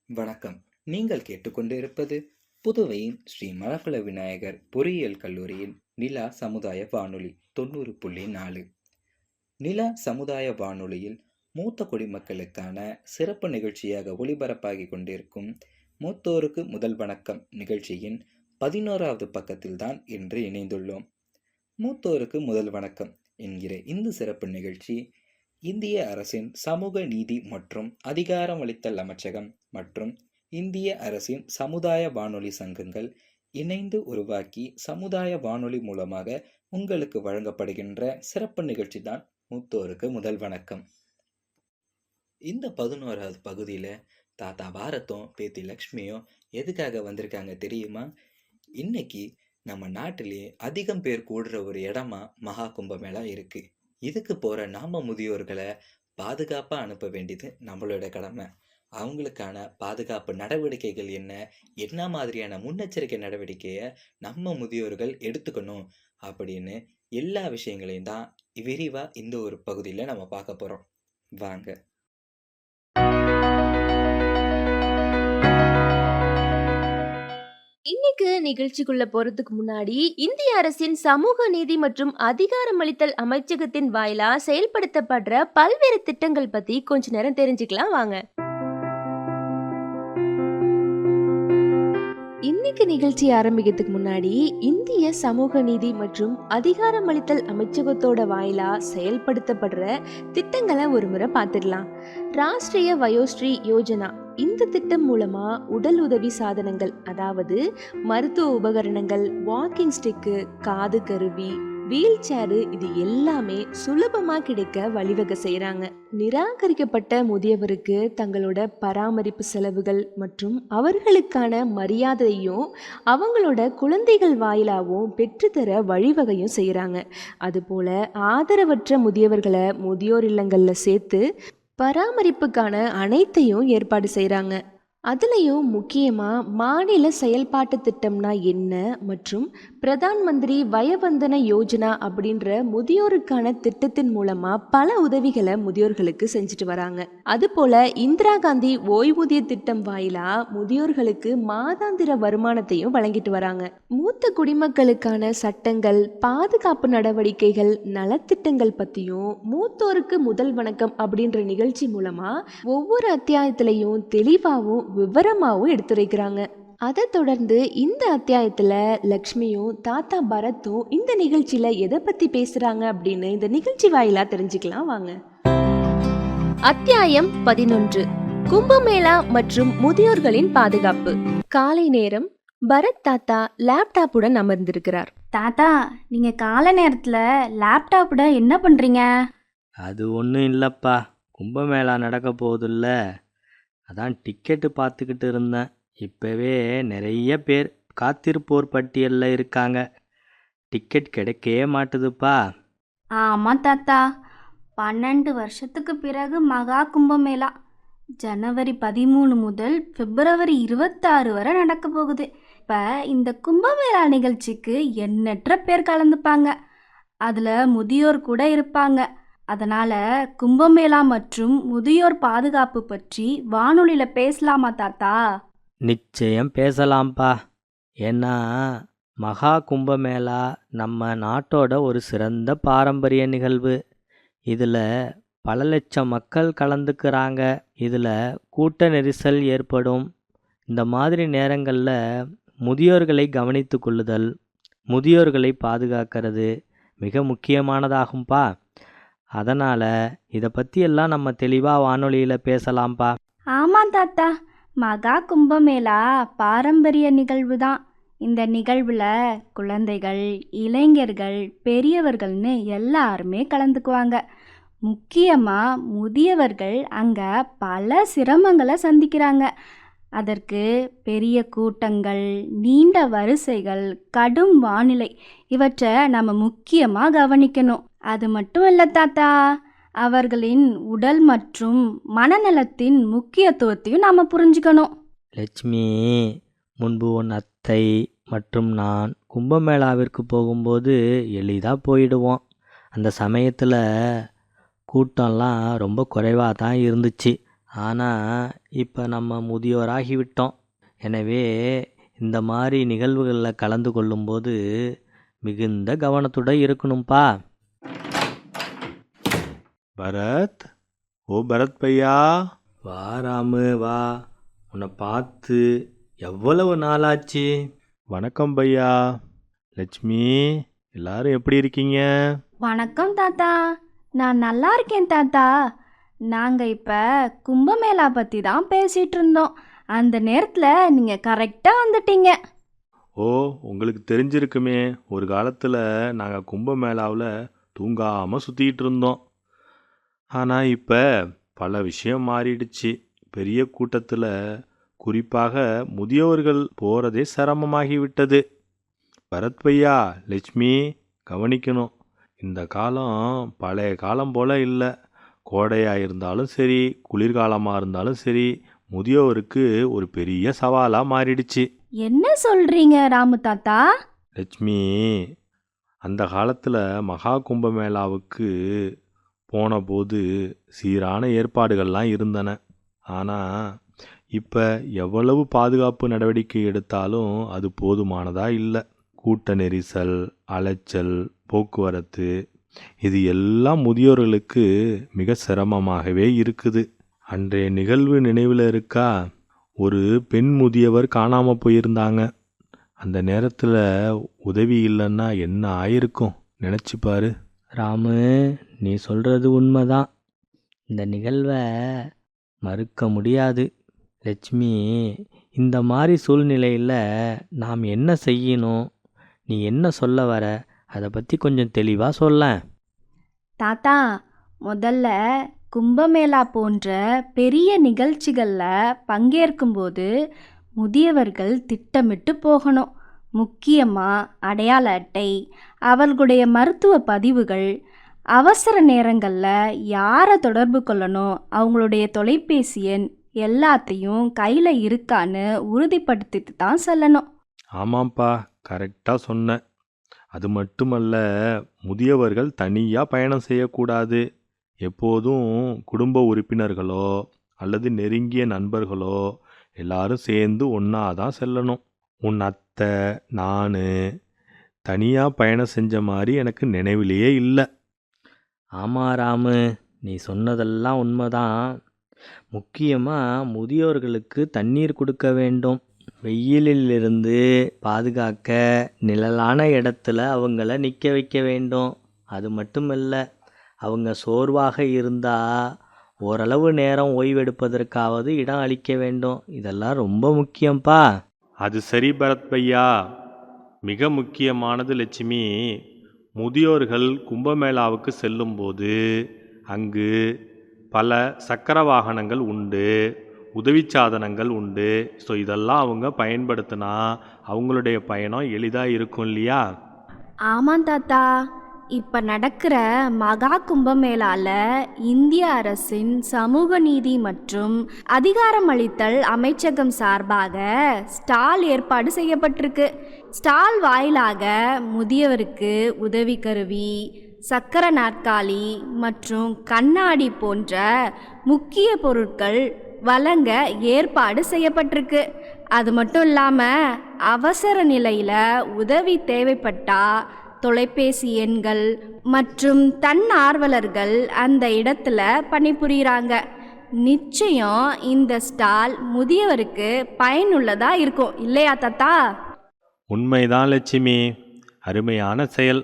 வணக்கம். நீங்கள் கேட்டுக்கொண்டிருப்பது புதுவையின் ஸ்ரீ மழகுல விநாயகர் பொறியியல் கல்லூரியின் நிலா சமுதாய வானொலி 90.4. நிலா சமுதாய வானொலியில் மூத்த குடிமக்களுக்கான சிறப்பு நிகழ்ச்சியாக ஒளிபரப்பாகி கொண்டிருக்கும் மூத்தோருக்கு முதல் வணக்கம் நிகழ்ச்சியின் 11வது பக்கத்தில்தான் இன்று இணைந்துள்ளோம். மூத்தோருக்கு முதல் வணக்கம் என்கிற இந்த சிறப்பு நிகழ்ச்சி இந்திய அரசின் சமூக நீதி மற்றும் அதிகாரமளித்தல் அமைச்சகம் மற்றும் இந்திய அரசின் சமுதாய வானொலி சங்கங்கள் இணைந்து உருவாக்கி சமுதாய வானொலி மூலமாக உங்களுக்கு வழங்கப்படுகின்ற சிறப்பு நிகழ்ச்சி தான் மூத்தோருக்கு முதல் வணக்கம். இந்த 11வது பகுதியில் தாத்தா பாரத்தும் பேத்தி லக்ஷ்மியும் எதுக்காக வந்திருக்காங்க தெரியுமா? இன்னைக்கு நம்ம நாட்டிலேயே அதிகம் பேர் கூடுற ஒரு இடமா மகா கும்பமேளா இருக்கு. இதுக்கு போற நாம முதியோர்களை பாதுகாப்பா அனுப்ப வேண்டியது நம்மளோட கடமை. அவங்களுக்கான பாதுகாப்பு நடவடிக்கைகள் என்ன மாதிரியான முன்னெச்சரிக்கை நடவடிக்கையை நம்ம முதியோர்கள் எடுத்துக்கணும் அப்படின்னு எல்லா விஷயங்களையும் தான் விரிவா இந்த ஒரு பகுதியில் நம்ம பார்க்க போறோம். வாங்க. இன்னைக்கு நிகழ்ச்சிக்குள்ள போறதுக்கு முன்னாடி இந்திய அரசின் சமூக நீதி மற்றும் அதிகாரமளித்தல் அமைச்சகத்தின் வாயிலா செயல்படுத்தப்படுற பல்வேறு திட்டங்கள் பத்தி கொஞ்ச நேரம் தெரிஞ்சுக்கலாம் வாங்க. இன்னைக்கு நிகழ்ச்சி ஆரம்பிக்கிறதுக்கு முன்னாடி இந்திய சமூக நீதி மற்றும் அதிகாரமளித்தல் அமைச்சகத்தோட வாயிலா செயல்படுத்தப்படுற திட்டங்களை ஒரு முறை பார்த்துடலாம். ராஷ்டிரிய வயோஸ்ரீ யோஜனா இந்த திட்டம் மூலமா உடல் உதவி சாதனங்கள், அதாவது மருத்துவ உபகரணங்கள், வாக்கிங் ஸ்டிக்கு, காது கருவி, வீல் சேரு, இது எல்லாமே சுலபமா கிடைக்க வழிவகை செய்யறாங்க. நிராகரிக்கப்பட்ட முதியவருக்கு தங்களோட பராமரிப்பு செலவுகள் மற்றும் அவர்களுக்கான மரியாதையும் அவங்களோட குழந்தைகள் வாயிலாகவும் பெற்றுத்தர வழிவகையும் செய்யறாங்க. அதுபோல ஆதரவற்ற முதியவர்களை முதியோர் இல்லங்கள்ல சேர்த்து பராமரிப்புக்கான அனைத்தையும் ஏற்பாடு செய்கிறாங்க. அதுலேயும் முக்கியமாக மாநில செயல்பாட்டு திட்டம்னா என்ன மற்றும் பிரதான் மந்திரி வயவந்தன யோஜனா அப்படின்ற முதியோருக்கான திட்டத்தின் மூலமாக பல உதவிகளை முதியோர்களுக்கு செஞ்சுட்டு வராங்க. அதுபோல் இந்திரா காந்தி ஓய்வூதிய திட்டம் வாயிலா முதியோர்களுக்கு மாதாந்திர வருமானத்தையும் வழங்கிட்டு வராங்க. மூத்த குடிமக்களுக்கான சட்டங்கள், பாதுகாப்பு நடவடிக்கைகள், நலத்திட்டங்கள் பற்றியும் மூத்தோருக்கு முதல் வணக்கம் அப்படின்ற நிகழ்ச்சி மூலமாக ஒவ்வொரு அத்தியாயத்திலையும் தெளிவாகவும் விவரமாகவும் எடுத்துரைக்கிறாங்க. அதை தொடர்ந்து இந்த அத்தியாயத்துல லக்ஷ்மியும் தாத்தா பரத்தும் இந்த நிகழ்ச்சியில எதை பத்தி பேசுறாங்க அப்படின்னு இந்த நிகழ்ச்சி வாயிலா தெரிஞ்சுக்கலாம் வாங்க. அத்தியாயம் 11, கும்பமேளா மற்றும் முதியோர்களின் பாதுகாப்பு. காலை நேரம். பரத் தாத்தா லேப்டாப்புடன் அமர்ந்திருக்கிறார். தாத்தா, நீங்க காலை நேரத்துல லேப்டாப்புடன் என்ன பண்றீங்க? அது ஒன்றும் இல்லைப்பா, கும்பமேளா நடக்க போகுதுல்ல, அதான் டிக்கெட்டு பார்த்துக்கிட்டு இருந்தேன். இப்போவே நிறைய பேர் காத்திருப்போர் பட்டியலில் இருக்காங்க. டிக்கெட் கிடைக்கவே மாட்டுதுப்பா. ஆமாம் தாத்தா, 12 வருஷத்துக்கு பிறகு மகா கும்பமேளா ஜனவரி 13 முதல் பிப்ரவரி 26 வரை நடக்க போகுது. இப்போ இந்த கும்பமேளா நிகழ்ச்சிக்கு எண்ணற்ற பேர் கலந்துப்பாங்க. அதில் முதியோர் கூட இருப்பாங்க. அதனால் கும்பமேளா மற்றும் முதியோர் பாதுகாப்பு பற்றி வானொலியில் பேசலாமா தாத்தா? நிச்சயம் பேசலாம்ப்பா. ஏன்னா மகா கும்பமேளா நம்ம நாட்டோட ஒரு சிறந்த பாரம்பரிய நிகழ்வு. இதில் பல லட்சம் மக்கள் கலந்துக்கிறாங்க. இதில் கூட்ட நெரிசல் ஏற்படும். இந்த மாதிரி நேரங்களில் முதியோர்களை கவனித்து கொள்ளுதல், முதியோர்களை பாதுகாக்கிறது மிக முக்கியமானதாகும்பா. அதனால் இதை பற்றியெல்லாம் நம்ம தெளிவாக வானொலியில் பேசலாம்ப்பா. ஆமாம் தாத்தா, மகா கும்பமேளா பாரம்பரிய நிகழ்வு தான். இந்த நிகழ்வில் குழந்தைகள், இளைஞர்கள், பெரியவர்கள்னு எல்லாருமே கலந்துக்குவாங்க. முக்கியமாக முதியவர்கள் அங்கே பல சிரமங்களை சந்திக்கிறாங்க. அதற்கு பெரிய கூட்டங்கள், நீண்ட வரிசைகள், கடும் வானிலை, இவற்றை நம்ம முக்கியமாக கவனிக்கணும். அது மட்டும் இல்லை தாத்தா, அவர்களின் உடல் மற்றும் மனநலத்தின் முக்கியத்துவத்தையும் நாம் புரிஞ்சுக்கணும். லட்சுமி, முன்பு உன் அத்தை மற்றும் நான் கும்பமேளாவிற்கு போகும்போது எளிதாக போயிடுவோம். அந்த சமயத்தில் கூட்டம்லாம் ரொம்ப குறைவாக தான் இருந்துச்சு. ஆனால் இப்போ நம்ம முதியோராகிவிட்டோம். எனவே இந்த மாதிரி நிகழ்வுகளில் கலந்து கொள்ளும்போது மிகுந்த கவனத்துடன் இருக்கணும்ப்பா. பரத், ஓ பரத் பையா. வா ராமு வா, உன்னை பார்த்து எவ்வளவு நாளாச்சு. வணக்கம் பையா. லட்சுமி, எல்லாரும் எப்படி இருக்கீங்க? வணக்கம் தாத்தா, நான் நல்லா இருக்கேன் தாத்தா. நாங்கள் இப்போ கும்பமேளா பற்றி தான் பேசிகிட்டு இருந்தோம். அந்த நேரத்தில் நீங்கள் கரெக்டாக வந்துட்டீங்க. ஓ, உங்களுக்கு தெரிஞ்சிருக்குமே, ஒரு காலத்தில் நாங்கள் கும்பமேளாவில் தூங்காமல் சுற்றிக்கிட்டு இருந்தோம். ஆனால் இப்போ பல விஷயம் மாறிடுச்சு. பெரிய கூட்டத்தில் குறிப்பாக முதியோர்கள் போகிறதே சிரமமாகிவிட்டது. பரத் பையா, லட்சுமி, கவனிக்கணும். இந்த காலம் பழைய காலம் போல் இல்லை. கோடையாக இருந்தாலும் சரி, குளிர்காலமாக இருந்தாலும் சரி, முதியோருக்கு ஒரு பெரிய சவாலாக மாறிடுச்சு. என்ன சொல்கிறீங்க ராமு தாத்தா? லட்சுமி, அந்த காலத்தில் மகா கும்பமேளாவுக்கு போன போது சீரான ஏற்பாடுகள்லாம் இருந்தன. ஆனால் இப்போ எவ்வளவு பாதுகாப்பு நடவடிக்கை எடுத்தாலும் அது போதுமானதாக இல்லை. கூட்ட நெரிசல், அலைச்சல், போக்குவரத்து, இது எல்லாம் முதியோர்களுக்கு மிக சிரமமாகவே இருக்குது. அன்றைய நிகழ்வு நினைவில் இருக்கா? ஒரு பெண் முதியவர் காணாமல் போயிருந்தாங்க. அந்த நேரத்தில் உதவி இல்லைன்னா என்ன ஆயிருக்கும் நினச்சி பாரு. ராமு, நீ சொல்கிறது உண்மைதான். இந்த நிகழ்வை மறுக்க முடியாது. லட்சுமி, இந்த மாதிரி சூழ்நிலையில் நாம் என்ன செய்யணும், நீ என்ன சொல்ல வர, அதை பற்றி கொஞ்சம் தெளிவாக சொல்லேன். தாத்தா, முதல்ல கும்பமேளா போன்ற பெரிய நிகழ்ச்சிகளில் பங்கேற்கும்போது முதியவர்கள் திட்டமிட்டு போகணும். முக்கியமாக அடையாள அட்டை, அவர்களுடைய மருத்துவ பதிவுகள், அவசர நேரங்களில் யாரை தொடர்பு கொள்ளணும், அவங்களுடைய தொலைபேசி எண் எல்லாத்தையும் கையில் இருக்கான்னு உறுதிப்படுத்திட்டு தான் செல்லணும். ஆமாம்ப்பா, கரெக்டாக சொன்ன. அது மட்டுமல்ல, முதியவர்கள் தனியாக பயணம் செய்யக்கூடாது. எப்போதும் குடும்ப உறுப்பினர்களோ அல்லது நெருங்கிய நண்பர்களோ எல்லாரும் சேர்ந்து ஒன்றா தான் செல்லணும். உன் அத்தை, நான் தனியாக பயணம் செஞ்ச மாதிரி எனக்கு நினைவிலேயே இல்லை. ஆமாம் ராமு, நீ சொன்னதெல்லாம் உண்மைதான். முக்கியமாக முதியோர்களுக்கு தண்ணீர் கொடுக்க வேண்டும். வெயிலிலிருந்து பாதுகாக்க நிழலான இடத்துல அவங்கள நிற்க வைக்க வேண்டும். அது மட்டுமல்ல, அவங்க சோர்வாக இருந்தால் ஓரளவு நேரம் ஓய்வெடுப்பதற்காவது இடம் அளிக்க வேண்டும். இதெல்லாம் ரொம்ப முக்கியம்ப்பா. அது சரி பரத் பையா, மிக முக்கியமானது லட்சுமி. முதியோர்கள் கும்பமேளாவுக்கு செல்லும்போது அங்கு பல சக்கர வாகனங்கள் உண்டு, உதவி சாதனங்கள் உண்டு. ஸோ இதெல்லாம் அவங்க பயன்படுத்தினா அவங்களுடைய பயணம் எளிதாக இருக்கும் இல்லையா? ஆமாம் தாத்தா, இப்போ நடக்கிற மகா கும்பமேளால இந்திய அரசின் சமூக நீதி மற்றும் அதிகாரமளித்தல் அமைச்சகம் சார்பாக ஸ்டால் ஏற்பாடு செய்யப்பட்டிருக்கு. ஸ்டால் வாயிலாக முதியவருக்கு உதவி கருவி, சக்கர நாற்காலி மற்றும் கண்ணாடி போன்ற முக்கிய பொருட்கள் வழங்க ஏற்பாடு செய்யப்பட்டிருக்கு. அது மட்டும் இல்லாமல் அவசர நிலையில் உதவி தேவைப்பட்டா தொலைபேசி எண்கள் மற்றும் தன்னார்வலர்கள் அந்த இடத்துல பணிபுரிகிறாங்க. நிச்சயம் இந்த ஸ்டால் முதியவருக்கு பயனுள்ளதாக இருக்கும் இல்லையா தாத்தா? உண்மைதான் லட்சுமி, அருமையான செயல்.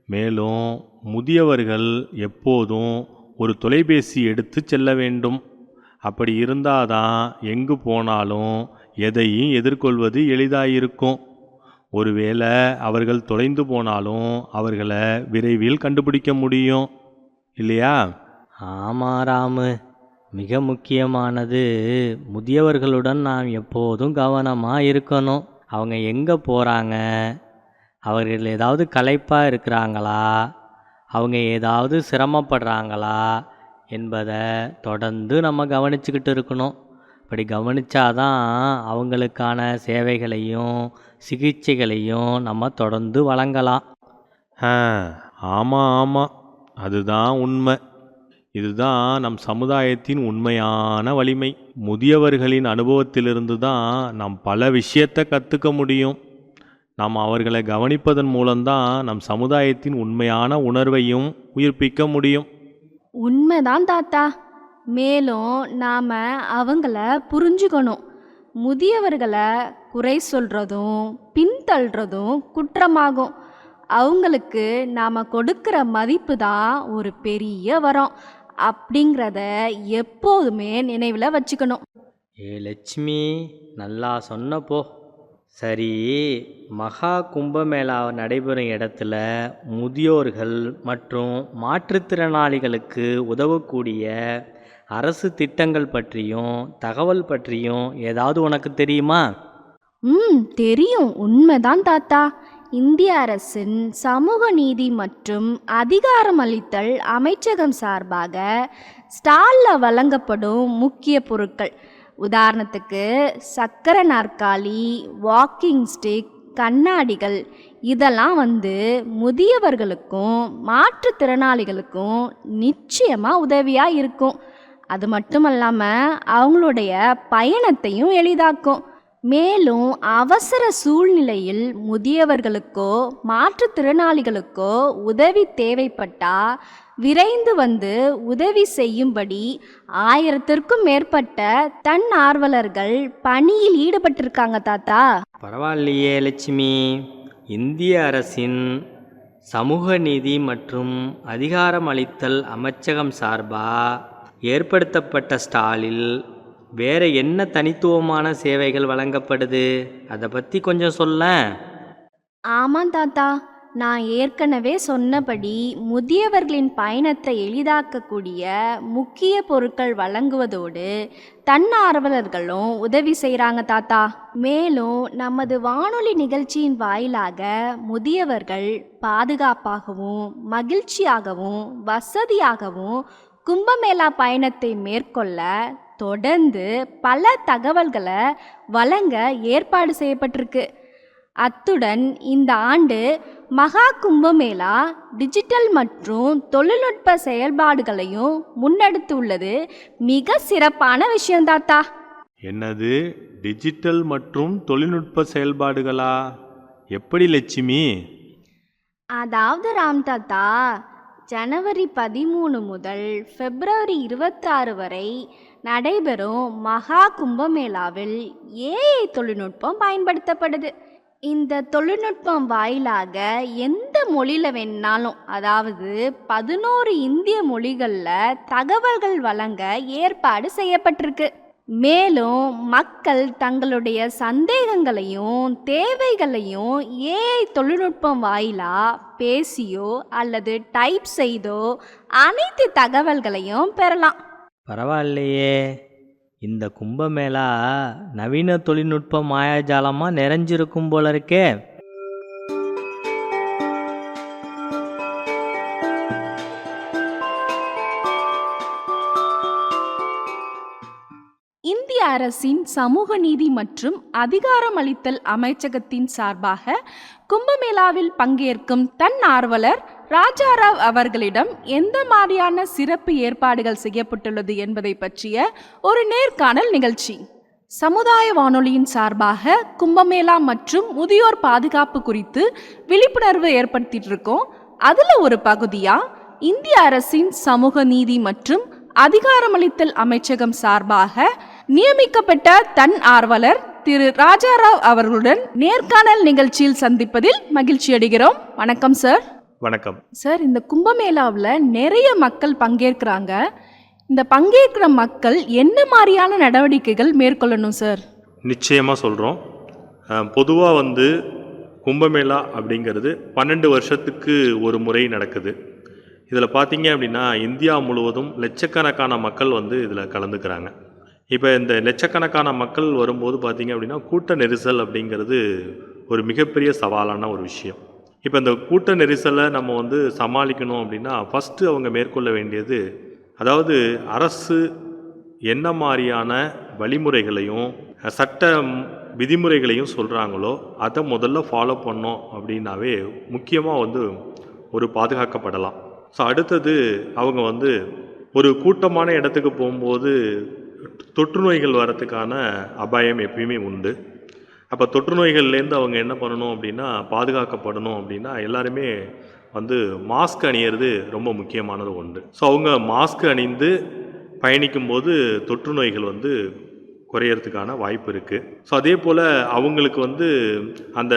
மேலும் முதியவர்கள் எப்போதும் ஒரு தொலைபேசி எடுத்து செல்ல வேண்டும். அப்படி இருந்தாதான் எங்கு போனாலும் எதையும் எதிர்கொள்வது எளிதாயிருக்கும். ஒருவேளை அவர்கள் தொலைந்து போனாலும் அவர்களை விரைவில் கண்டுபிடிக்க முடியும் இல்லையா? ஆமாம் ராமு, மிக முக்கியமானது முதியவர்களுடன் நாம் எப்போதும் கவனமாக இருக்கணும். அவங்க எங்கே போகிறாங்க, அவர்கள் ஏதாவது களைப்பாக இருக்கிறாங்களா, அவங்க ஏதாவது சிரமப்படுறாங்களா என்பதை தொடர்ந்து நம்ம கவனிச்சுக்கிட்டு இருக்கணும். அப்படி கவனித்தாதான் அவங்களுக்கான சேவைகளையும் சிகிச்சைகளையும் நம்ம தொடர்ந்து வழங்கலாம். ஆமாம் ஆமாம், அதுதான் உண்மை. இதுதான் நம் சமுதாயத்தின் உண்மையான வலிமை. முதியவர்களின் அனுபவத்திலிருந்து தான் நாம் பல விஷயத்தை கற்றுக்க முடியும். நாம் அவர்களை கவனிப்பதன் மூலம்தான் நம் சமுதாயத்தின் உண்மையான உணர்வையும் உயிர்ப்பிக்க முடியும். உண்மைதான் தாத்தா. மேலும் நாம் அவங்கள புரிஞ்சுக்கணும். முதியவர்களை குறை சொல்கிறதும் பின்தள்ளுறதும் குற்றமாகும். அவங்களுக்கு நாம் கொடுக்குற மதிப்பு தான் ஒரு பெரிய வரம் அப்படிங்கிறத எப்போதுமே நினைவில் வச்சுக்கணும். லட்சுமி, நல்லா சொன்னப்போ. சரி, மகா கும்பமேளா நடைபெறும் இடத்துல முதியோர்கள் மற்றும் மாற்றுத்திறனாளிகளுக்கு உதவக்கூடிய அரசு திட்டங்கள் பற்றியும் தகவல் பற்றியும் ஏதாவது உனக்கு தெரியுமா? தெரியும். உண்மைதான் தாத்தா. இந்திய அரசின் சமூக நீதி மற்றும் அதிகாரமளித்தல் அமைச்சகம் சார்பாக ஸ்டாலில் வழங்கப்படும் முக்கிய பொருட்கள், உதாரணத்துக்கு சக்கரை நாற்காலி, வாக்கிங் ஸ்டிக், கண்ணாடிகள், இதெல்லாம் முதியவர்களுக்கும் மாற்றுத்திறனாளிகளுக்கும் நிச்சயமாக உதவியாக இருக்கும். அது மட்டும் இல்லாமல் அவங்களுடைய பயணத்தையும் எளிதாக்கும். மேலும் அவசர சூழ்நிலையில் முதியவர்களுக்கோ மாற்றுத்திறனாளிகளுக்கோ உதவி தேவைப்பட்டால் விரைந்து உதவி செய்யும்படி 1000க்கும் மேற்பட்ட தன்னார்வலர்கள் பணியில் ஈடுபட்டிருக்காங்க தாத்தா. பரவாயில்லையே லட்சுமி. இந்திய அரசின் சமூக நீதி மற்றும் அதிகாரமளித்தல் அமைச்சகம் சார்பாக ஏற்படுத்தப்பட்ட ஸ்டாலில் வேறு என்ன தனித்துவமான சேவைகள் வழங்கப்படுது? அதை பற்றி கொஞ்சம் சொல்லேன். ஆமாம் தாத்தா. நான் ஏற்கனவே சொன்னபடி முதியவர்களின் பயணத்தை எளிதாக்கக்கூடிய முக்கிய பொருட்கள் வழங்குவதோடு தன்னார்வலர்களும் உதவி செய்கிறாங்க தாத்தா. மேலும் நமது வானொலி நிகழ்ச்சியின் வாயிலாக முதியவர்கள் பாதுகாப்பாகவும் மகிழ்ச்சியாகவும் வசதியாகவும் கும்பமேளா பயணத்தை மேற்கொள்ள தொடர்ந்து பல தகவல்களை வழங்க ஏற்பாடு செய்யப்பட்டிருக்கு. அத்துடன் இந்த ஆண்டு மகா கும்பமேளா டிஜிட்டல் மற்றும் தொழில்நுட்ப செயல்பாடுகளையும் முன்னெடுத்துள்ளது மிக சிறப்பான விஷயம் தாத்தா. என்னது, டிஜிட்டல் மற்றும் தொழில்நுட்ப செயல்பாடுகளா? எப்படி லட்சுமி? அதாவது ராம் தாத்தா, ஜனவரி 13 முதல் பிப்ரவரி 26 வரை நடைபெறும் மகா கும்பமேளாவில் ஏஐ தொழில்நுட்பம் பயன்படுத்தப்படுது. இந்த தொழில்நுட்பம் வாயிலாக எந்த மொழியில் வேணாலும், அதாவது 11 இந்திய மொழிகளில் தகவல்கள் வழங்க ஏற்பாடு செய்யப்பட்டிருக்கு. மேலும் மக்கள் தங்களுடைய சந்தேகங்களையும் தேவைகளையும் ஏஐ தொழில்நுட்பம் வாயிலா பேசியோ அல்லது டைப் செய்தோ அனைத்து தகவல்களையும் பெறலாம். பரவாயில்லையே. இந்த கும்பமேளா நவீன தொழில்நுட்ப மாயாஜாலமாக நிறைஞ்சிருக்கும் போல இருக்கே. இந்திய அரசின் சமூக நீதி மற்றும் அதிகாரமளித்தல் அமைச்சகத்தின் சார்பாக கும்பமேளாவில் பங்கேற்கும் தன்னார்வலர் ராஜாராவ் அவர்களிடம் எந்த மாதிரியான சிறப்பு ஏற்பாடுகள் செய்யப்பட்டுள்ளது என்பதை பற்றிய ஒரு நேர்காணல் நிகழ்ச்சி. சமுதாய வானொலியின் சார்பாக கும்பமேளா மற்றும் முதியோர் பாதுகாப்பு குறித்து விழிப்புணர்வு ஏற்படுத்திட்டு இருக்கோம். அதில் ஒரு பகுதியாக இந்திய அரசின் சமூக நீதி மற்றும் அதிகாரமளித்தல் அமைச்சகம் சார்பாக நியமிக்கப்பட்ட தன் ஆர்வலர் திரு ராஜாராவ் அவர்களுடன் நேர்காணல் நிகழ்ச்சியில் சந்திப்பதில் மகிழ்ச்சி அடைகிறோம். வணக்கம் சார். வணக்கம் சார். இந்த கும்பமேளாவில் நிறைய மக்கள் பங்கேற்கிறாங்க. இந்த பங்கேற்கிற மக்கள் என்ன மாதிரியான நடவடிக்கைகள் மேற்கொள்ளணும் சார்? நிச்சயமாக சொல்கிறோம். பொதுவாக கும்பமேளா அப்படிங்கிறது 12 வருஷத்துக்கு ஒரு முறை நடக்குது. இதில் பார்த்தீங்க அப்படின்னா இந்தியா முழுவதும் லட்சக்கணக்கான மக்கள் இதில் கலந்துக்கிறாங்க. இப்போ இந்த லட்சக்கணக்கான மக்கள் வரும்போது பார்த்தீங்க அப்படின்னா கூட்ட நெரிசல் அப்படிங்கிறது ஒரு மிகப்பெரிய சவாலான ஒரு விஷயம். இப்போ இந்த கூட்ட நெரிசலை நம்ம சமாளிக்கணும் அப்படின்னா ஃபஸ்ட்டு அவங்க மேற்கொள்ள வேண்டியது, அதாவது அரசு என்ன மாதிரியான வழிமுறைகளையும் சட்ட விதிமுறைகளையும் சொல்கிறாங்களோ அதை முதல்ல ஃபாலோ பண்ணோம் அப்படின்னாவே முக்கியமாக ஒரு பாதுகாக்கப்படலாம். ஸோ அடுத்தது அவங்க ஒரு கூட்டமான இடத்துக்கு போகும்போது தொற்று நோய்கள் வரத்துக்கான அபாயம் எப்பயுமே உண்டு. அப்போ தொற்று நோய்கள்லேருந்து அவங்க என்ன பண்ணணும் அப்படின்னா, பாதுகாக்கப்படணும் அப்படின்னா எல்லாருமே வந்து மாஸ்க் அணியிறது ரொம்ப முக்கியமானது ஒன்று. ஸோ அவங்க மாஸ்க் அணிந்து பயணிக்கும்போது தொற்று நோய்கள் வந்து குறையறதுக்கான வாய்ப்பு இருக்குது. ஸோ அதே போல் அவங்களுக்கு வந்து அந்த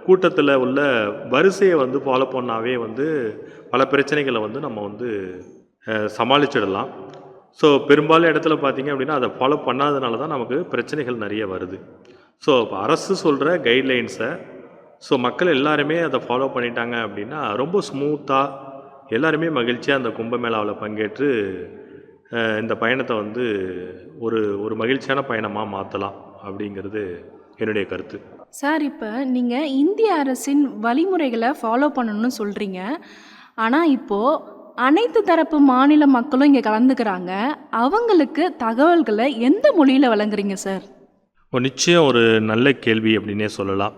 கூட்டத்தில் உள்ள வரிசையை வந்து ஃபாலோ பண்ணாவே வந்து பல பிரச்சனைகளை வந்து நம்ம வந்து சமாளிச்சிடலாம். ஸோ பெரும்பாலும் இடத்துல பார்த்திங்க அப்படின்னா அதை ஃபாலோ பண்ணாதனால தான் நமக்கு பிரச்சனைகள் நிறைய வருது. ஸோ இப்போ அரசு சொல்கிற கைட்லைன்ஸை ஸோ மக்கள் எல்லாருமே அதை ஃபாலோ பண்ணிட்டாங்க அப்படின்னா ரொம்ப ஸ்மூத்தாக எல்லாருமே மகிழ்ச்சியாக அந்த கும்பமேளாவில் பங்கேற்று இந்த பயணத்தை வந்து ஒரு ஒரு மகிழ்ச்சியான பயணமாக மாற்றலாம் அப்படிங்கிறது என்னுடைய கருத்து. சார், இப்போ நீங்கள் இந்திய அரசின் வழிமுறைகளை ஃபாலோ பண்ணணும்னு சொல்கிறீங்க. ஆனால் இப்போது அனைத்து தரப்பு மாநில மக்களும் இங்கே கலந்துக்கிறாங்க. அவங்களுக்கு தகவல்களை எந்த மொழியில் வழங்குறீங்க சார்? நிச்சயம் ஒரு நல்ல கேள்வி அப்படின்னே சொல்லலாம்.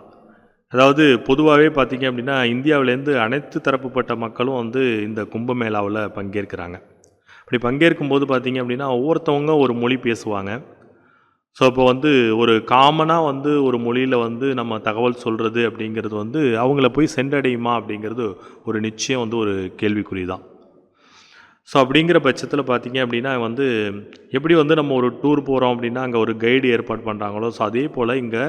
அதாவது பொதுவாகவே பார்த்திங்க அப்படின்னா இந்தியாவிலேருந்து அனைத்து தரப்புப்பட்ட மக்களும் வந்து இந்த கும்பமேளாவில் பங்கேற்கிறாங்க. அப்படி பங்கேற்கும்போது பார்த்திங்க அப்படின்னா ஒவ்வொருத்தவங்க ஒரு மொழி பேசுவாங்க. ஸோ இப்போ வந்து ஒரு காமனாக வந்து ஒரு மொழியில் வந்து நம்ம தகவல் சொல்கிறது அப்படிங்கிறது வந்து அவங்கள போய் சென்றடையுமா அப்படிங்கிறது ஒரு நிச்சயம் வந்து ஒரு கேள்விக்குறி தான். ஸோ அப்படிங்கிற பட்சத்தில் பார்த்திங்க அப்படின்னா வந்து எப்படி வந்து நம்ம ஒரு டூர் போகிறோம் அப்படின்னா அங்கே ஒரு கைடு ஏற்பாடு பண்ணுறாங்களோ, ஸோ அதே போல் இங்கே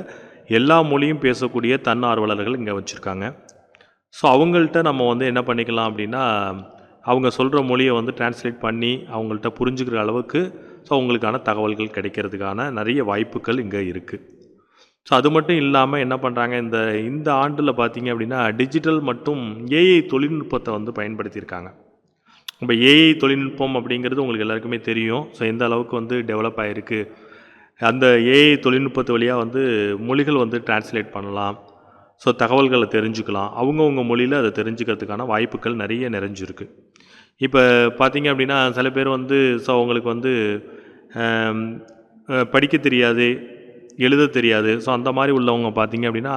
எல்லா மொழியும் பேசக்கூடிய தன்னார்வலர்கள் இங்கே வச்சுருக்காங்க. ஸோ அவங்கள்ட்ட நம்ம வந்து என்ன பண்ணிக்கலாம் அப்படின்னா அவங்க சொல்கிற மொழியை வந்து டிரான்ஸ்லேட் பண்ணி அவங்கள்ட்ட புரிஞ்சுக்கிற அளவுக்கு ஸோ அவங்களுக்கான தகவல்கள் கிடைக்கிறதுக்கான நிறைய வாய்ப்புகள் இங்கே இருக்குது. ஸோ அது மட்டும் இல்லாமல் என்ன பண்ணுறாங்க, இந்த ஆண்டில் பார்த்திங்க அப்படின்னா டிஜிட்டல் மற்றும் ஏஐ தொழில்நுட்பத்தை வந்து பயன்படுத்தியிருக்காங்க. இப்போ ஏஐ தொழில்நுட்பம் அப்படிங்கிறது உங்களுக்கு எல்லாருக்குமே தெரியும். ஸோ எந்த அளவுக்கு வந்து டெவலப் ஆகிருக்கு. அந்த ஏஐ தொழில்நுட்பத்து வழியாக வந்து மொழிகள் வந்து டிரான்ஸ்லேட் பண்ணலாம். ஸோ தகவல்களை தெரிஞ்சுக்கலாம். அவங்கவுங்க மொழியில் அதை தெரிஞ்சுக்கிறதுக்கான வாய்ப்புகள் நிறைய நிறைஞ்சிருக்கு. இப்போ பார்த்திங்க அப்படின்னா சில பேர் வந்து ஸோ அவங்களுக்கு வந்து படிக்க தெரியாது, எழுத தெரியாது. ஸோ அந்த மாதிரி உள்ளவங்க பார்த்திங்க அப்படின்னா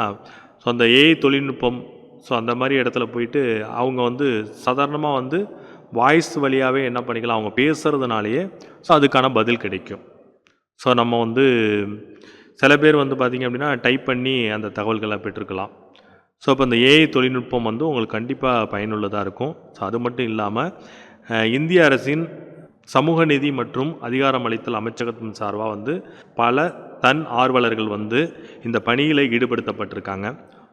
ஸோ அந்த ஏஐ தொழில்நுட்பம் ஸோ அந்த மாதிரி இடத்துல போயிட்டு அவங்க வந்து சாதாரணமாக வந்து வாய்ஸ் வழியாகவே என்ன பண்ணிக்கலாம், அவங்க பேசுகிறதுனாலேயே ஸோ அதுக்கான பதில் கிடைக்கும். ஸோ நம்ம வந்து சில பேர் வந்து பார்த்திங்க அப்படின்னா டைப் பண்ணி அந்த தகவல்களை பெற்றுக்கலாம். ஸோ இப்போ இந்த ஏஐ தொழில்நுட்பம் வந்து உங்களுக்கு கண்டிப்பாக பயனுள்ளதாக இருக்கும். ஸோ அது மட்டும் இல்லாமல் இந்திய அரசின் சமூக நீதி மற்றும் அதிகாரமளித்தல் அமைச்சகத்தின் சார்பாக வந்து பல தன் ஆர்வலர்கள் வந்து இந்த பணியில் ஈடுபடுத்தப்பட்டிருக்காங்க.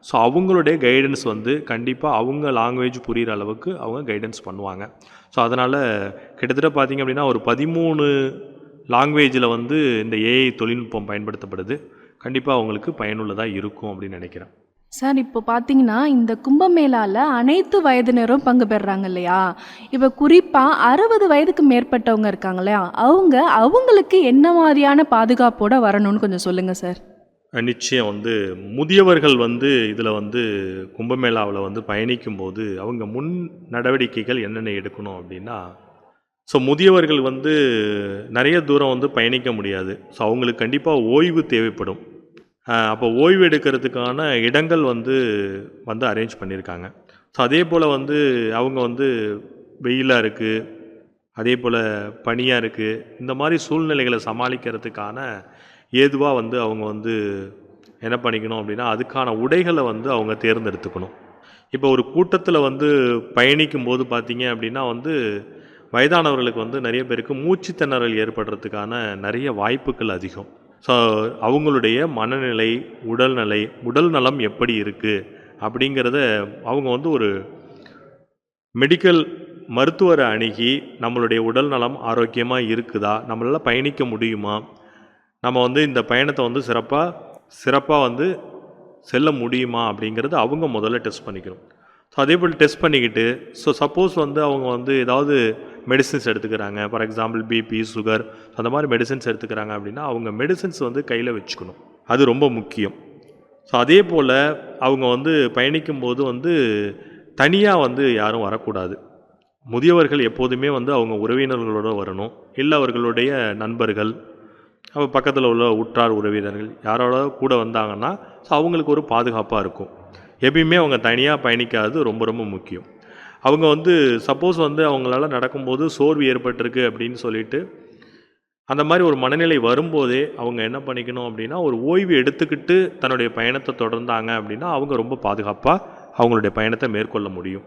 ஸோ அவங்களுடைய கைடன்ஸ் வந்து கண்டிப்பாக அவங்க லாங்குவேஜ் புரிகிற அளவுக்கு அவங்க கைடன்ஸ் பண்ணுவாங்க. ஸோ அதனால் கிட்டத்தட்ட பார்த்திங்க அப்படின்னா ஒரு 13 லாங்குவேஜில் வந்து இந்த ஏஐ தொழில்நுட்பம் பயன்படுத்தப்படுது. கண்டிப்பாக அவங்களுக்கு பயனுள்ளதாக இருக்கும் அப்படின்னு நினைக்கிறேன். சார், இப்போ பார்த்தீங்கன்னா இந்த கும்பமேளாவில் அனைத்து வயதினரும் பங்கு பெறுறாங்க இல்லையா? இப்போ குறிப்பாக 60 வயதுக்கு மேற்பட்டவங்க இருக்காங்க இல்லையா? அவங்களுக்கு என்ன மாதிரியான பாதுகாப்போடு வரணும்னு கொஞ்சம் சொல்லுங்கள் சார். நிச்சயம் வந்து முதியவர்கள் வந்து இதில் வந்து கும்பமேளாவில் வந்து பயணிக்கும்போது அவங்க முன் நடவடிக்கைகள் என்னென்ன எடுக்கணும் அப்படின்னா, ஸோ முதியவர்கள் வந்து நிறைய தூரம் வந்து பயணிக்க முடியாது. ஸோ அவங்களுக்கு கண்டிப்பாக ஓய்வு தேவைப்படும். அப்போ ஓய்வு எடுக்கிறதுக்கான இடங்கள் வந்து அரேஞ்ச் பண்ணியிருக்காங்க. ஸோ அதே போல் வந்து அவங்க வந்து வெயிலாக இருக்குது, அதே போல் பனியாக இருக்குது, இந்த மாதிரி சூழ்நிலைகளை சமாளிக்கிறதுக்கான ஏதுவாக வந்து அவங்க வந்து என்ன பண்ணிக்கணும் அப்படின்னா அதுக்கான உடைகளை வந்து அவங்க தேர்ந்தெடுத்துக்கணும். இப்போ ஒரு கூட்டத்தில் வந்து பயணிக்கும்போது பார்த்திங்க அப்படின்னா வந்து வயதானவர்களுக்கு வந்து நிறைய பேருக்கு மூச்சு திணறல் ஏற்படுறதுக்கான நிறைய வாய்ப்புகள் அதிகம். ஸோ அவங்களுடைய மனநிலை, உடல் நலம் எப்படி இருக்குது அப்படிங்கிறத அவங்க வந்து ஒரு மெடிக்கல் மருத்துவரை அணுகி நம்மளுடைய உடல் நலம் ஆரோக்கியமாக இருக்குதா, நம்மளால் பயணிக்க முடியுமா, நம்ம வந்து இந்த பயணத்தை வந்து சிறப்பாக வந்து செல்ல முடியுமா அப்படிங்கிறது அவங்க முதல்ல டெஸ்ட் பண்ணிக்கணும். ஸோ அதே போல் டெஸ்ட் பண்ணிக்கிட்டு ஸோ சப்போஸ் வந்து அவங்க வந்து ஏதாவது மெடிசின்ஸ் எடுத்துக்கிறாங்க, ஃபார் எக்ஸாம்பிள் பிபி, சுகர், அந்த மாதிரி மெடிசின்ஸ் எடுத்துக்கிறாங்க அப்படின்னா அவங்க மெடிசின்ஸ் வந்து கையில் வச்சுக்கணும். அது ரொம்ப முக்கியம். ஸோ அதே போல் அவங்க வந்து பயணிக்கும்போது வந்து தனியாக வந்து யாரும் வரக்கூடாது. முதியவர்கள் எப்போதுமே வந்து அவங்க உறவினர்களோடு வரணும். இல்லை அவர்களுடைய நண்பர்கள், அப்போ பக்கத்தில் உள்ள உற்றார் உறவினர்கள் யாரோட கூட வந்தாங்கன்னா ஸோ அவங்களுக்கு ஒரு பாதுகாப்பாக இருக்கும். எப்பயுமே அவங்க தனியாக பயணிக்காதது ரொம்ப ரொம்ப முக்கியம். அவங்க வந்து சப்போஸ் வந்து அவங்களால நடக்கும்போது சோர்வு ஏற்பட்டிருக்கு அப்படின்னு சொல்லிட்டு அந்த மாதிரி ஒரு மனநிலை வரும்போதே அவங்க என்ன பண்ணிக்கணும் அப்படின்னா, ஒரு ஓய்வு எடுத்துக்கிட்டு தன்னுடைய பயணத்தை தொடர்ந்தாங்க அப்படின்னா அவங்க ரொம்ப பாதுகாப்பாக அவங்களுடைய பயணத்தை மேற்கொள்ள முடியும்.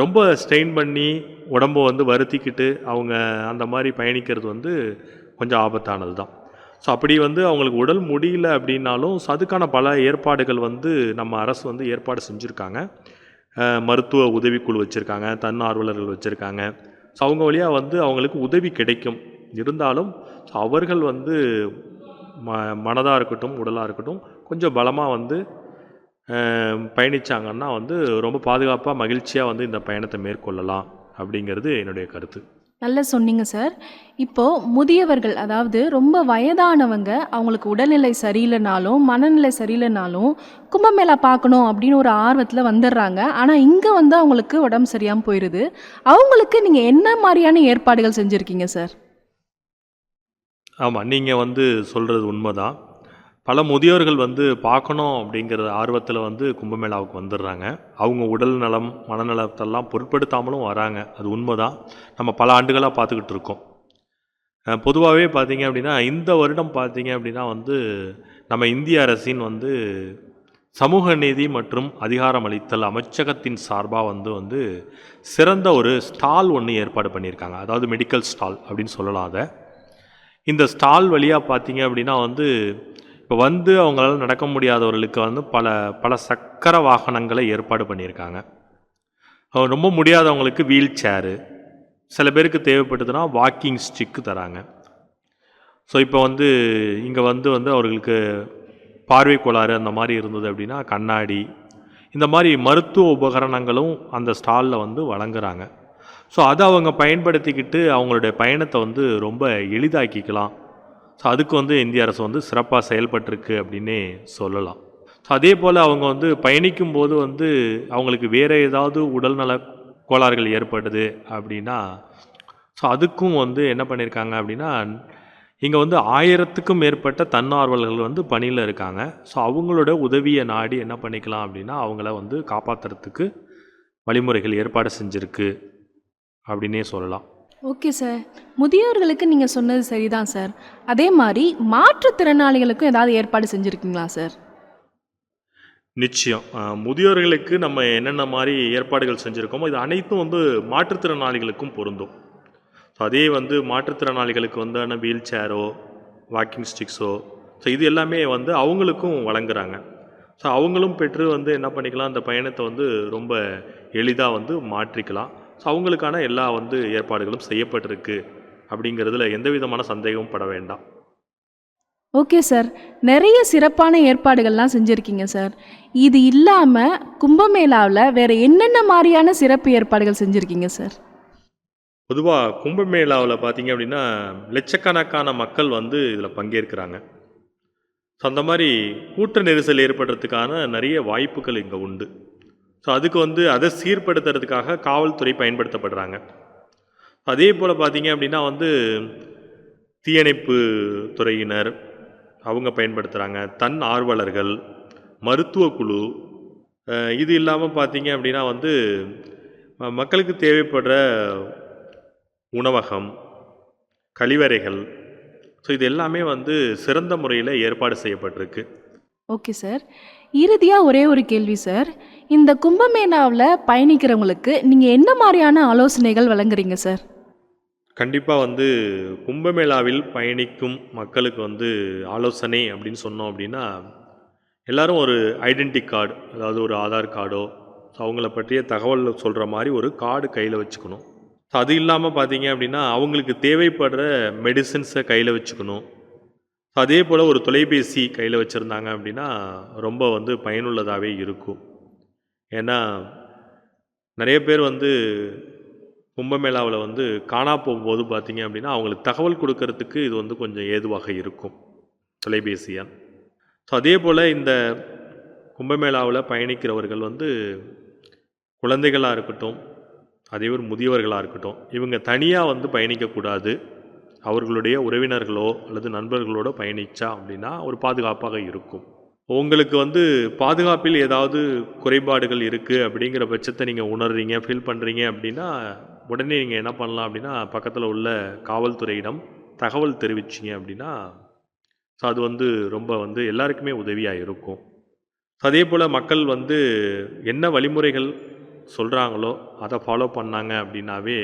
ரொம்ப ஸ்ட்ரெயின் பண்ணி உடம்பை வந்து வருத்திக்கிட்டு அவங்க அந்த மாதிரி பயணிக்கிறது வந்து கொஞ்சம் ஆபத்தானது தான். ஸோ அப்படி வந்து அவங்களுக்கு உடல் முடியல அப்படின்னாலும் அதுக்கான பல ஏற்பாடுகள் வந்து நம்ம அரசு வந்து ஏற்பாடு செஞ்சுருக்காங்க. மருத்துவ உதவிக்குழு வச்சுருக்காங்க, தன்னார்வலர்கள் வச்சுருக்காங்க. ஸோ அவங்க வழியாக வந்து அவங்களுக்கு உதவி கிடைக்கும். இருந்தாலும் ஸோ அவர்கள் வந்து மனதாக இருக்கட்டும் உடலாக இருக்கட்டும் கொஞ்சம் பலமாக வந்து பயணித்தாங்கன்னா வந்து ரொம்ப பாதுகாப்பாக மகிழ்ச்சியாக வந்து இந்த பயணத்தை மேற்கொள்ளலாம் அப்படிங்கிறது என்னுடைய கருத்து. நல்லா சொன்னீங்க சார். இப்போது முதியவர்கள், அதாவது ரொம்ப வயதானவங்க, அவங்களுக்கு உடல்நிலை சரியில்லைனாலும் மனநிலை சரியில்லைனாலும் கும்பமேளா பார்க்கணும் அப்படின்னு ஒரு ஆர்வத்தில் வந்துடுறாங்க. ஆனால் இங்கே வந்து அவங்களுக்கு உடம்பு சரியாமல் போயிடுது. அவங்களுக்கு நீங்கள் என்ன மாதிரியான ஏற்பாடுகள் செஞ்சுருக்கீங்க சார்? ஆமாம், நீங்கள் வந்து சொல்கிறது உண்மைதான். பல முதியோர்கள் வந்து பார்க்கணும் அப்படிங்கிற ஆர்வத்தில் வந்து கும்பமேளாவுக்கு வந்துடுறாங்க. அவங்க உடல் நலம் மனநலத்தெல்லாம் பொருட்படுத்தாமலும் வராங்க. அது உண்மைதான். நம்ம பல ஆண்டுகளாக பார்த்துக்கிட்டு இருக்கோம். பொதுவாகவே பார்த்தீங்க அப்படின்னா இந்த வருடம் பார்த்தீங்க அப்படின்னா வந்து நம்ம இந்திய அரசின் வந்து சமூக நீதி மற்றும் அதிகாரமளித்தல் அமைச்சகத்தின் சார்பாக வந்து சிறந்த ஒரு ஸ்டால் ஒன்று ஏற்பாடு பண்ணியிருக்காங்க. அதாவது மெடிக்கல் ஸ்டால் அப்படின்னு சொல்லலாம் அதை. இந்த ஸ்டால் வழியாக பார்த்தீங்க அப்படின்னா வந்து இப்போ வந்து அவங்களால நடக்க முடியாதவர்களுக்கு வந்து பல சக்கர வாகனங்களை ஏற்பாடு பண்ணியிருக்காங்க. ரொம்ப முடியாதவங்களுக்கு வீல் சேரு, சில பேருக்கு தேவைப்பட்டதுன்னா வாக்கிங் ஸ்டிக்கு தராங்க. ஸோ இப்போ வந்து இங்கே வந்து அவர்களுக்கு பார்வை கோளாறு அந்த மாதிரி இருந்தது அப்படின்னா கண்ணாடி, இந்த மாதிரி மருத்துவ உபகரணங்களும் அந்த ஸ்டாலில் வந்து வழங்குறாங்க. ஸோ அதை அவங்க பயன்படுத்திக்கிட்டு அவங்களுடைய பயணத்தை வந்து ரொம்ப எளிதாக்கிக்கலாம். ஸோ அதுக்கு வந்து இந்திய அரசு வந்து சிறப்பாக செயல்பட்டிருக்கு அப்படின்னே சொல்லலாம். ஸோ அதே போல் அவங்க வந்து பயணிக்கும்போது வந்து அவங்களுக்கு வேறு ஏதாவது உடல்நல கோளாறுகள் ஏற்படுது அப்படின்னா ஸோ அதுக்கும் வந்து என்ன பண்ணியிருக்காங்க அப்படின்னா, இங்கே வந்து 1000க்கும் மேற்பட்ட தன்னார்வலர்கள் வந்து பணியில் இருக்காங்க. ஸோ அவங்களோட உதவியை நாடி என்ன பண்ணிக்கலாம் அப்படின்னா அவங்கள வந்து காப்பாற்றுறதுக்கு வழிமுறைகள் ஏற்பாடு செஞ்சுருக்கு அப்படின்னே சொல்லலாம். Okay sir. முதியோர்களுக்கு நீங்கள் சொன்னது சரிதான் சார். அதே மாதிரி மாற்றுத்திறனாளிகளுக்கும் ஏதாவது ஏற்பாடு செஞ்சுருக்கீங்களா சார்? நிச்சயம். முதியோர்களுக்கு நம்ம என்னென்ன மாதிரி ஏற்பாடுகள் செஞ்சுருக்கோமோ இது அனைத்தும் வந்து மாற்றுத்திறனாளிகளுக்கும் பொருந்தும். ஸோ அதே வந்து மாற்றுத்திறனாளிகளுக்கு வந்து வீல் சேரோ வாக்கிங் ஸ்டிக்ஸோ ஸோ இது எல்லாமே வந்து அவங்களுக்கும் வழங்குறாங்க. ஸோ அவங்களும் பெற்று வந்து என்ன பண்ணிக்கலாம், அந்த பயணத்தை வந்து ரொம்ப எளிதாக வந்து மாற்றிக்கலாம். ஸோ அவங்களுக்கான எல்லா வந்து ஏற்பாடுகளும் செய்யப்பட்டிருக்கு அப்படிங்கிறதுல எந்த விதமான சந்தேகமும் பட வேண்டாம். Okay sir. நிறைய சிறப்பான ஏற்பாடுகள்லாம் செஞ்சுருக்கீங்க சார். இது இல்லாமல் கும்பமேளாவில் வேறு என்னென்ன மாதிரியான சிறப்பு ஏற்பாடுகள் செஞ்சுருக்கீங்க சார்? பொதுவாக கும்பமேளாவில் பார்த்தீங்க அப்படின்னா லட்சக்கணக்கான மக்கள் வந்து இதில் பங்கேற்கிறாங்க. ஸோ அந்த மாதிரி கூட்ட நெரிசல் ஏற்படுறதுக்கான நிறைய வாய்ப்புகள் இங்கே உண்டு. ஸோ அதுக்கு வந்து அதை சீர்படுத்துறதுக்காக காவல்துறை பயன்படுத்தப்படுறாங்க. அதே போல் பார்த்தீங்க அப்படின்னா வந்து தீயணைப்பு துறையினர் அவங்க பயன்படுத்துகிறாங்க, தன் ஆர்வலர்கள், மருத்துவ குழு. இது இல்லாமல் பார்த்தீங்க அப்படின்னா வந்து மக்களுக்கு தேவைப்படுற உணவகம், கழிவறைகள், ஸோ இது எல்லாமே வந்து சிறந்த முறையில் ஏற்பாடு செய்யப்பட்டிருக்கு. Okay sir. இறுதியாக ஒரே ஒரு கேள்வி சார். இந்த கும்பமேளாவில் பயணிக்கிறவங்களுக்கு நீங்கள் என்ன மாதிரியான ஆலோசனைகள் வழங்குறீங்க சார்? கண்டிப்பாக வந்து கும்பமேளாவில் பயணிக்கும் மக்களுக்கு வந்து ஆலோசனை அப்படின்னு சொன்னோம் அப்படின்னா, எல்லாரும் ஒரு ஐடென்டி கார்டு, அதாவது ஒரு ஆதார் கார்டோ ஸோ அவங்கள பற்றிய தகவல் சொல்கிற மாதிரி ஒரு கார்டு கையில் வச்சுக்கணும். ஸோ அது இல்லாமல் பார்த்தீங்க அப்படின்னா அவங்களுக்கு தேவைப்படுற மெடிசின்ஸை கையில் வச்சுக்கணும். அதே போல் ஒரு தொலைபேசி கையில் வச்சுருந்தாங்க அப்படின்னா ரொம்ப வந்து பயனுள்ளதாகவே இருக்கும். ஏன்னா நிறைய பேர் வந்து கும்பமேளாவில் வந்து காணா போகும்போது பார்த்தீங்க அப்படின்னா அவங்களுக்கு தகவல் கொடுக்கறதுக்கு இது வந்து கொஞ்சம் ஏதுவாக இருக்கும் தொலைபேசியாக. ஸோ அதே போல் இந்த கும்பமேளாவில் பயணிக்கிறவர்கள் வந்து குழந்தைகளாக இருக்கட்டும், அதே ஒரு முதியவர்களாக இருக்கட்டும், இவங்க தனியாக வந்து பயணிக்கக்கூடாது. அவர்களுடைய உறவினர்களோ அல்லது நண்பர்களோடு பயணித்தா அப்படின்னா ஒரு பாதுகாப்பாக இருக்கும். உங்களுக்கு வந்து பாதுகாப்பில் ஏதாவது குறைபாடுகள் இருக்குது அப்படிங்கிற பட்சத்தை நீங்கள் உணர்றீங்க, ஃபீல் பண்ணுறீங்க அப்படின்னா உடனே நீங்கள் என்ன பண்ணலாம் அப்படின்னா பக்கத்தில் உள்ள காவல்துறையிடம் தகவல் தெரிவிச்சிங்க அப்படின்னா ஸோ அது வந்து ரொம்ப வந்து எல்லாருக்குமே உதவியாக இருக்கும். அதே போல் மக்கள் வந்து என்ன வழிமுறைகள் சொல்கிறாங்களோ அதை ஃபாலோ பண்ணாங்க அப்படின்னாவே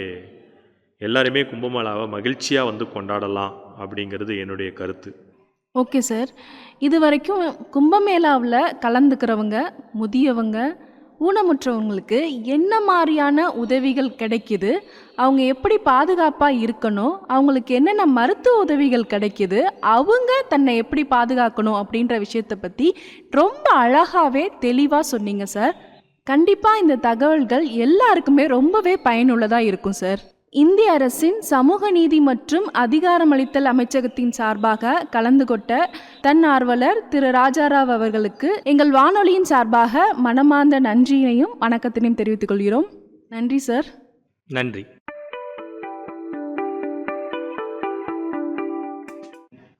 எல்லாருமே கும்பமேளாவை மகிழ்ச்சியாக வந்து கொண்டாடலாம் அப்படிங்கிறது என்னுடைய கருத்து. Okay sir. இது வரைக்கும் கும்பமேளாவில் கலந்துக்கிறவங்க, முதியவங்க, ஊனமுற்றவங்களுக்கு என்ன மாதிரியான உதவிகள் கிடைக்குது, அவங்க எப்படி பாதுகாப்பாக இருக்கணும், அவங்களுக்கு என்னென்ன மருத்துவ உதவிகள் கிடைக்குது, அவங்க தன்னை எப்படி பாதுகாக்கணும் அப்படின்ற விஷயத்தை பற்றி ரொம்ப அழகாகவே தெளிவாக சொன்னீங்க சார். கண்டிப்பாக இந்த தகவல்கள் எல்லாருக்குமே ரொம்பவே பயனுள்ளதாக இருக்கும் சார். இந்திய அரசின் சமூக நீதி மற்றும் அதிகாரமளித்தல் அமைச்சகத்தின் சார்பாக கலந்து கொண்ட தன்னார்வலர் திரு ராஜாராவ் அவர்களுக்கு எங்கள் வானொலியின் சார்பாக மனமார்ந்த நன்றியையும் வணக்கத்தினையும் தெரிவித்துக் கொள்கிறோம். நன்றி சார். நன்றி.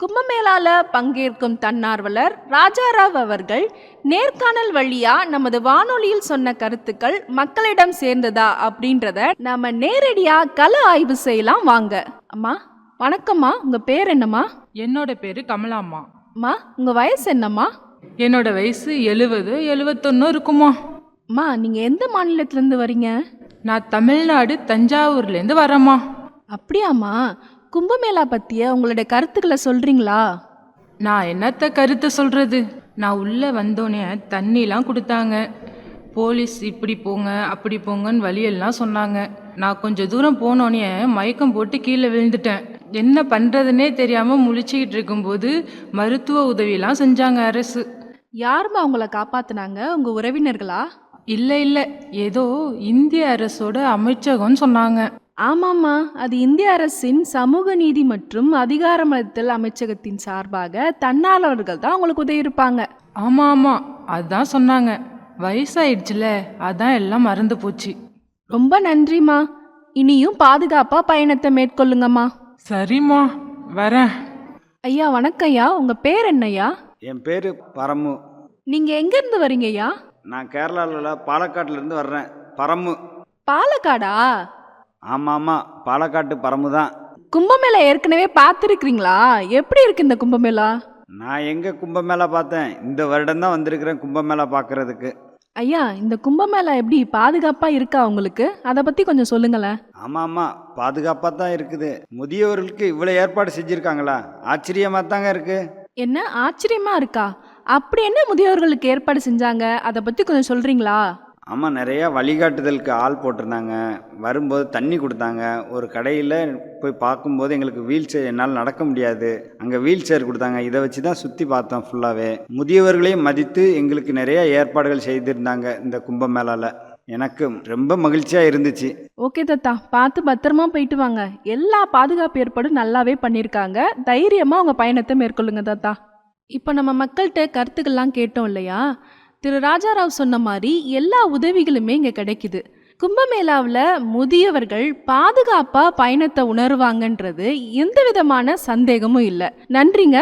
கும்பமேளால பங்கேற்கும் தன்னார்வலர் ராஜாராவ் அவர்கள் நேர்காணல் வழியா நமது வானொலியில் சொன்ன கருத்துக்கள் மக்களிடம் சேர்ந்ததா அப்படின்றத நாம நேரடியா கள ஆய்வு செய்யலாம் வாங்க. அம்மா வணக்கம்மா, உங்க பேர் என்னம்மா? என்னோட பேரு கமலாம்மா. அம்மா உங்க வயசு என்னம்மா? என்னோட வயசு 70-71 இருக்குமா. அம்மா நீங்க எந்த மாநிலத்திலேருந்து வரீங்க? நான் தமிழ்நாடு தஞ்சாவூர்லேருந்து வரேம்மா. அப்படியாம்மா, கும்பமேளா பத்திய உங்களுடைய கருத்துக்களை சொல்றீங்களா? நான் என்னத்த கருத்தை சொல்கிறது, நான் உள்ளே வந்தோடனே தண்ணிலாம் கொடுத்தாங்க, போலீஸ் இப்படி போங்க அப்படி போங்கன்னு வழியெல்லாம் சொன்னாங்க. நான் கொஞ்சம் தூரம் போனோடனே மயக்கம் போட்டு கீழே விழுந்துட்டேன். என்ன பண்ணுறதுனே தெரியாமல் முழிச்சிக்கிட்டு இருக்கும்போது மருத்துவ உதவியெல்லாம் செஞ்சாங்க அரசு. யாரும்மா உங்களை காப்பாத்துனாங்க? உங்க உறவினர்களா? இல்லை ஏதோ இந்திய அரசோட அமைச்சகம்னு சொன்னாங்க. ஆமாம்மா, அது இந்திய அரசின் சமூக நீதி மற்றும் அதிகாரமளித்தல் அமைச்சகத்தின் சார்பாக தன்னார்வலர்கள் தான் உங்களுக்கு உதவி இருப்பாங்க. ஆமாம் அதான் சொன்னாங்க. வயசாயிடுச்சுல, அதான் எல்லாம் மறந்து போச்சு. ரொம்ப நன்றிம்மா. இனியும் பாதுகாப்பா பயணத்தை மேற்கொள்ளுங்கம்மா. சரிம்மா, வரேன். ஐயா வணக்கம் ஐயா, உங்க பேர் என்னய்யா? என் பேர் பரமு. நீங்க எங்க இருந்து வரீங்க ஐயா? நான் கேரளாவில் பாலக்காட்டிலேருந்து வர்றேன். பரமு. பாலக்காடா? ஆமாம், பாலக்காட்டு பரமு தான். கும்பமேளா ஏற்கனவே பார்த்துருக்கிறீங்களா? எப்படி இருக்கு இந்த கும்பமேளா? நான் எங்கே கும்பமேளா பார்த்தேன், இந்த வருடம் தான் வந்திருக்கிறேன் கும்பமேளா பார்க்குறதுக்கு. ஐயா இந்த கும்பமேளா எப்படி பாதுகாப்பாக இருக்கா உங்களுக்கு? அதை பற்றி கொஞ்சம் சொல்லுங்களேன். ஆமாம், பாதுகாப்பாக தான் இருக்குது. முதியவர்களுக்கு இவ்வளோ ஏற்பாடு செஞ்சுருக்காங்களா? ஆச்சரியமாக தாங்க இருக்குது. என்ன ஆச்சரியமா இருக்கா? அப்படி என்ன முதியோர்களுக்கு ஏற்பாடு செஞ்சாங்க, அதை பற்றி கொஞ்சம் சொல்கிறீங்களா? ஆமாம், நிறையா வழிகாட்டுதலுக்கு ஆள் போட்டிருந்தாங்க. வரும்போது தண்ணி கொடுத்தாங்க. ஒரு கடையில் போய் பார்க்கும்போது எங்களுக்கு வீல் சேர், என்னால் நடக்க முடியாது, அங்கே வீல் சேர் கொடுத்தாங்க. இதை வச்சு தான் சுற்றி பார்த்தோம் ஃபுல்லாகவே. முதியவர்களையும் மதித்து எங்களுக்கு நிறையா ஏற்பாடுகள் செய்திருந்தாங்க இந்த கும்பமேளாவில். எனக்கு ரொம்ப மகிழ்ச்சியாக இருந்துச்சு. ஓகே தாத்தா, பார்த்து பத்திரமா போயிட்டு வாங்க. எல்லா பாதுகாப்பு ஏற்பாடும் நல்லாவே பண்ணியிருக்காங்க. தைரியமாக உங்கள் பயணத்தை மேற்கொள்ளுங்க தாத்தா. இப்போ நம்ம மக்கள்கிட்ட கருத்துக்கள்லாம் கேட்டோம் இல்லையா? திரு ராஜாராவ் சொன்ன மாதிரி எல்லா உதவிகளுமே இங்கே கிடைக்குது. கும்பமேளாவில் முதியவர்கள் பாதுகாப்பாக பயணத்தை உணர்வாங்கன்றது எந்த விதமான சந்தேகமும் இல்லை. நன்றிங்க.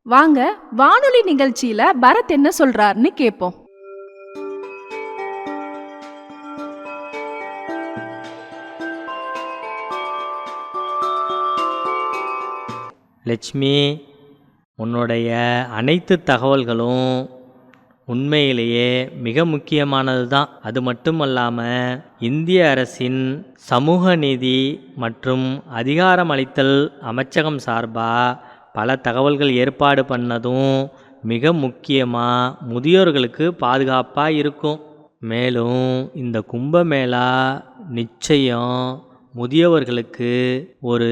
வாங்க வானொலி நிகழ்ச்சியில் பரத் என்ன சொல்கிறாருன்னு கேட்போம். லட்சுமி, உன்னுடைய அனைத்து தகவல்களும் உண்மையிலேயே மிக முக்கியமானது தான். அது மட்டுமல்லாமல் இந்திய அரசின் சமூக நீதி மற்றும் அதிகாரமளித்தல் அமைச்சகம் சார்பாக பல தகவல்கள் ஏற்பாடு பண்ணதும் மிக முக்கியமாக முதியோர்களுக்கு பாதுகாப்பாக இருக்கும். மேலும் இந்த கும்பமேளா நிச்சயம் முதியவர்களுக்கு ஒரு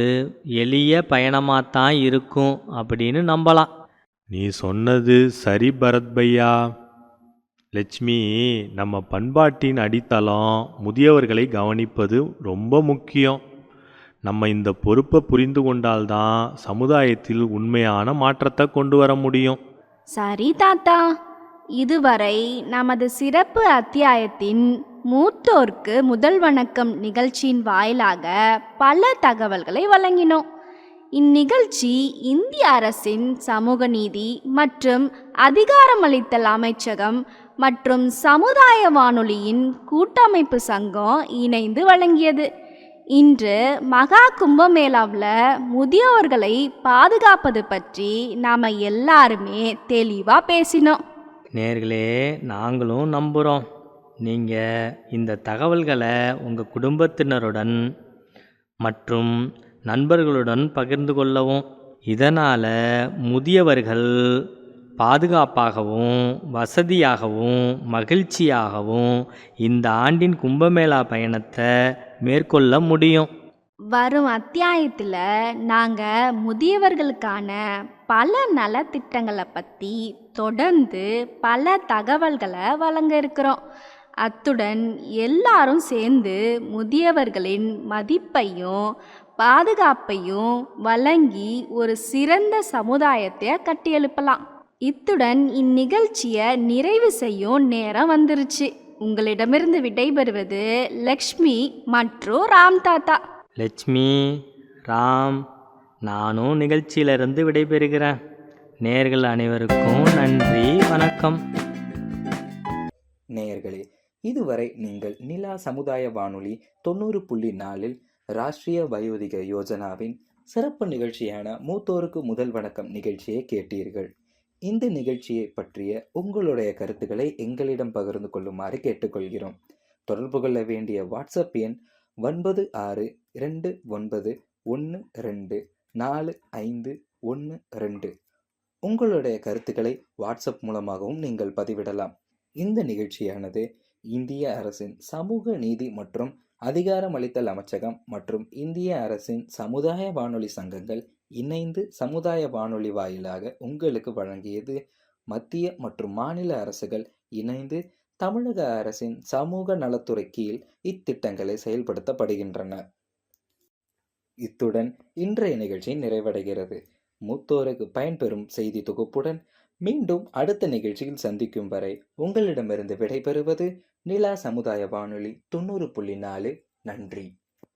எளிய பயணமாக தான் இருக்கும் அப்படின்னு நம்பலாம். நீ சொன்னது சரி பரத் பையா. லட்சுமி, நம்ம பண்பாட்டின் அடித்தளம் முதியவர்களை கவனிப்பது ரொம்ப முக்கியம். நம்ம இந்த பொறுப்பை புரிந்து கொண்டால்தான் சமுதாயத்தில் உண்மையான மாற்றத்தை கொண்டு வர முடியும். சரி தாத்தா, இதுவரை நமது சிறப்பு அத்தியாயத்தின் மூத்தோர்க்கு முதல் வணக்கம் நிகழ்ச்சியின் வாயிலாக பல தகவல்களை வழங்கினோம். இந்நிகழ்ச்சி இந்திய அரசின் சமூக நீதி மற்றும் அதிகாரமளித்தல் அமைச்சகம் மற்றும் சமுதாய வானொலியின் கூட்டமைப்பு சங்கம் இணைந்து வழங்கியது. இன்று மகா கும்பமேளாவில் முதியோர்களை பாதுகாப்பது பற்றி நாம் எல்லாருமே தெளிவாக பேசினோம். நேர்களே, நாங்களும் நம்புகிறோம் நீங்கள் இந்த தகவல்களை உங்கள் குடும்பத்தினருடன் மற்றும் நண்பர்களுடன் பகிர்ந்து கொள்ளவும், இதனால் முதியவர்கள் பாதுகாப்பாகவும் வசதியாகவும் மகிழ்ச்சியாகவும் இந்த ஆண்டின் கும்பமேளா பயணத்தை மேற்கொள்ள முடியும். வரும் அத்தியாயத்தில் நாங்கள் முதியவர்களுக்கான பல நலத்திட்டங்களை பற்றி தொடர்ந்து பல தகவல்களை வழங்க இருக்கிறோம். அத்துடன் எல்லாரும் சேர்ந்து முதியவர்களின் மதிப்பையும் பாதுகாப்பையும் வழங்கி ஒரு சிறந்த சமுதாயத்தை கட்டியெழுப்பலாம். இத்துடன் இந்நிகழ்ச்சியை நிறைவு செய்யும் நேரம் வந்துருச்சு. உங்களிடமிருந்து விடைபெறுவது லக்ஷ்மி மற்றும் ராம் தாத்தா. லட்சுமி, ராம், நானும் நிகழ்ச்சியிலிருந்து விடைபெறுகிறேன். நேர்கள் அனைவருக்கும் நன்றி, வணக்கம். நேயர்களே, இதுவரை நீங்கள் நிலா சமுதாய வானொலி 90.4 ராஷ்டிரிய வயோதிக யோஜனாவின் சிறப்பு நிகழ்ச்சியான மூத்தோருக்கு முதல் வணக்கம் நிகழ்ச்சியை கேட்டீர்கள். இந்த நிகழ்ச்சியை பற்றிய உங்களுடைய கருத்துக்களை எங்களிடம் பகிர்ந்து கொள்ளுமாறு கேட்டுக்கொள்கிறோம். தொடர்பு கொள்ள வேண்டிய வாட்ஸ்அப் எண் 9629124512. உங்களுடைய கருத்துக்களை வாட்ஸ்அப் மூலமாகவும் நீங்கள் பதிவிடலாம். இந்த நிகழ்ச்சியானது இந்திய அரசின் சமூக நீதி மற்றும் அதிகாரமளித்தல் அமைச்சகம் மற்றும் இந்திய அரசின் சமுதாய வானொலி சங்கங்கள் இணைந்து சமுதாய வானொலி வாயிலாக உங்களுக்கு வழங்கியது. மத்திய மற்றும் மாநில அரசுகள் இணைந்து தமிழக அரசின் சமூக நலத்துறை கீழ் இத்திட்டங்களை செயல்படுத்தப்படுகின்றன. இத்துடன் இன்றைய நிகழ்ச்சி நிறைவடைகிறது. மூத்தோருக்கு பயன்பெறும் செய்தி தொகுப்புடன் மீண்டும் அடுத்த நிகழ்ச்சியில் சந்திக்கும் வரை உங்களிடமிருந்து விடைபெறுவது நிலா சமுதாய வானொலி 90.4. நன்றி.